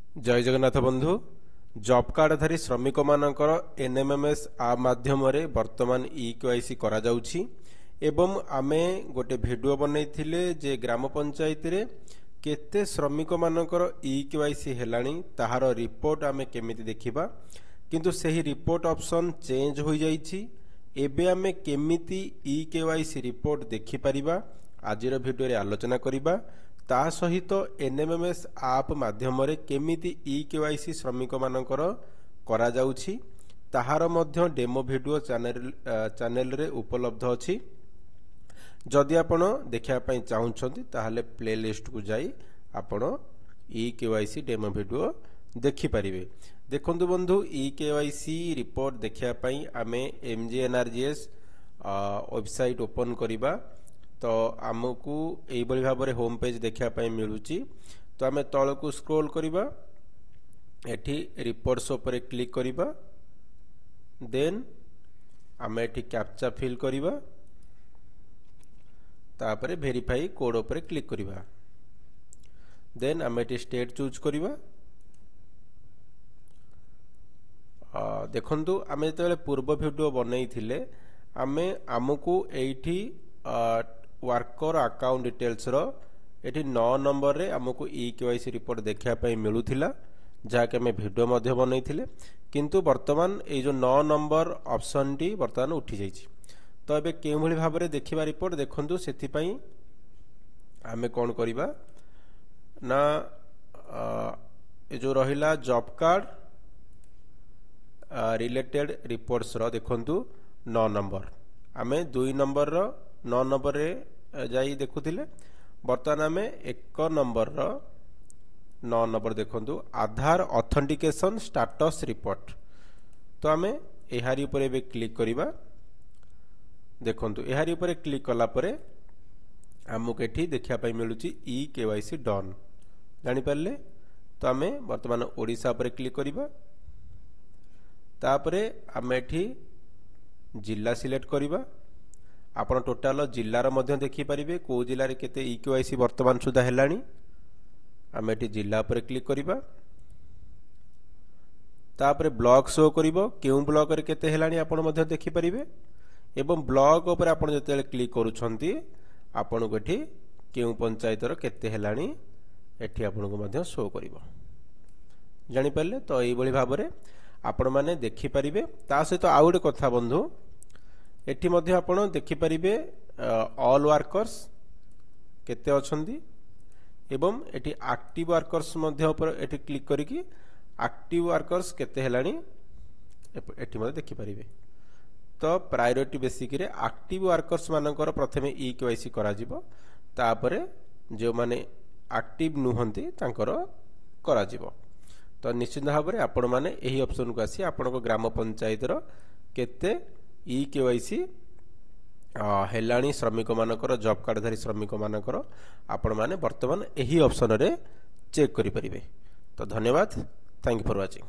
जय जगन्नाथ बंधु जॉब कार्डधारी श्रमिक मानकर एनएमएमएस आप माध्यम वर्तमान ईकेवाईसी करा जाउछि एवं आमे गोटे वीडियो बनैथिले जे ग्राम पंचायत रे केते श्रमिक मानकर ईकेवाईसी हेलानी ताहार रिपोर्ट आमे केमिति देखिबा किंतु सेही रिपोर्ट ऑप्शन चेंज हो जाइछि। एबे आमे केमिति ईकेवाईसी रिपोर्ट देखि परिबा आजिर वीडियो रे आलोचना करिबा। ता सहित एनएमएमएस आप माध्यम केमिति ईकेवाईसी श्रमिक मानकर करा जाउछि ताहार मध्य डेमो वीडियो चैनल रे उपलब्ध अछि। जदि आपण देखिया पई चाहुछंती ताहाले प्लेलिस्ट को जाई आपण ईकेवाईसी डेमो वीडियो देखि परिबे। देखंतु बंधु ईकेवाईसी रिपोर्ट देखिया पई आमे एमजीएनआरजीएस वेबसाइट ओपन करिबा तो आमको यही भाव में होम पेज देखा मिलूची। तो आम तल को स्क्रोल करिबा एठी रिपोर्ट्स ऊपर क्लिक करिबा देन आम एठी कैप्चा फिल करिबा तापरे वेरीफाई कोड ऊपर क्लिक करिबा देन आम एठी स्टेट चूज करिबा। देखंतु आम जेतेबेले पूर्व वीडियो बनई थिले आमे आमको एठी वर्कर अकाउंट डिटेल्स रो एठी 9 नंबर रे हमको ईकेवाईसी रिपोर्ट देखा पई मिलुथिला जाके हमें वीडियो मध्य बनई थिले किंतु वर्तमान ए जो 9 नंबर ऑप्शन टी वर्तमान उठी जाइछि। तो एबे केउ भली भाबरे देखिबा रिपोर्ट देखंतु सेथि पई हमें कोन करिबा ना ए जो रहिला जॉब कार्ड रिलेटेड रिपोर्ट्स रो देखंतु 9 नंबर आमे 2 नंबर रो 9 नंबर रे जाई देखुथिले वर्तमान आमे 1 नंबर रो 9 नंबर देखंतु आधार ऑथेंटिकेशन स्टेटस रिपोर्ट। तो आमे एहारी ऊपर एबे क्लिक करिबा। देखंतु एहारी ऊपर क्लिक कला परे हमको एठी देखिया पई मिलुची ईकेवाईसी डन जानि परले। तो आमे वर्तमान ओडिसा ऊपर क्लिक करिबा तापरे आमे एठी जिल्ला सिलेक्ट करिबा। आपण टोटाल जिल्लार मध्य देखि परिबे को जिल्ला रे केते ईकेवाईसी वर्तमान सुधा हेलानी आमे एठी जिल्ला पर क्लिक करिबा तापरे ब्लॉक शो करिवो केउ ब्लॉक रे केते हेलानी आपण मध्य देखि परिबे एवं ब्लॉक ऊपर आपण जते क्लिक करूछंती आपण को एठी केउ पंचायत रो केते हेलानी एठी आपण को मध्य शो करिवो जानि परले। तो एई बळी भाबरे आपण माने देखि परिबे। ता सहित आ गोटे कथा बंधु एठी मध्य आपण देखि परिबे ऑल वर्कर्स केते अछंती एवं एठी एक्टिव वर्कर्स मध्य ऊपर एठी क्लिक करिकि एक्टिव वर्कर्स केते हेलानी एठी मध्य देखि परिबे। तो प्रायोरिटी बेसिक रे एक्टिव वर्कर्स मानकर प्रथमे ईकेवाईसी करा जिवो तापरे जो माने एक्टिव नुहंती तांकर करा जिवो। तो निश्चित भाव में आपण माने एही ऑप्शन को आसी आपण को ग्राम पंचायत रो केते ईकेवाईसी हेलानी श्रमिक मानकर जॉब कार्डधारी श्रमिक मानकर आपण माने वर्तमान एही ऑप्शन रे चेक करि परिबे। तो धन्यवाद, थैंक यू फॉर वाचिंग।